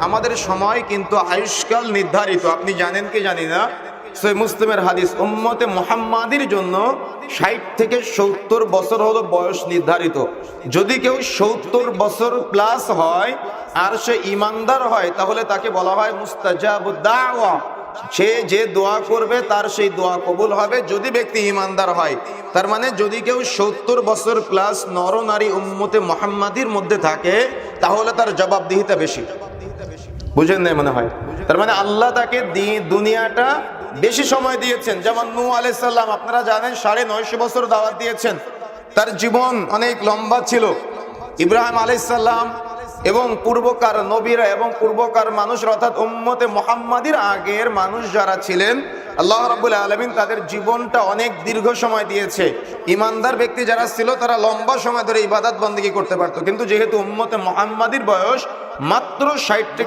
আমাদের সময় কিন্তু আয়ুষ্কাল নির্ধারিত, আপনি জানেন কি জানি না। সহিহ মুসলিমের হাদিস, উম্মতে মুহাম্মাদির জন্য 60 থেকে 70 বছর হলো বয়স নির্ধারিত। যদি কেউ 70 বছর প্লাস হয় আর সে ইমানদার হয়, তাহলে তাকে বলা হয় মুস্তাজাবুদ দাওয়া। সে যে দোয়া করবে তার সেই দোয়া কবুল হবে, যদি ব্যক্তি ইমানদার হয়। তার মানে যদি কেউ 70 বছর প্লাস নর নারী উম্মতে মুহাম্মাদির মধ্যে থাকে, তাহলে তার জবাবদিহিতা বেশি। বুঝেন না মনে হয়? তার মানে আল্লাহ তাকে দুনিয়াটা বেশি সময় দিয়েছেন। যেমন নূহ আলাইহিস সালাম, আপনারা জানেন 950 বছর দাওয়াত দিয়েছেন, তার জীবন অনেক লম্বা ছিল। ইব্রাহিম আলাইহিস সালাম এবং পূর্বকার নবীরা এবং পূর্বকার মানুষ, অর্থাৎ উম্মতে মুহাম্মাদির আগের মানুষ যারা ছিলেন, আল্লাহ রাব্বুল আলামিন তাদের জীবনটা অনেক দীর্ঘ সময় দিয়েছে। ইমানদার ব্যক্তি যারা ছিল তারা লম্বা সময় ধরে ইবাদত বন্দেগী করতে পারতো, কিন্তু যেহেতু উম্মতে মুহাম্মাদির বয়স মাত্র 60 থেকে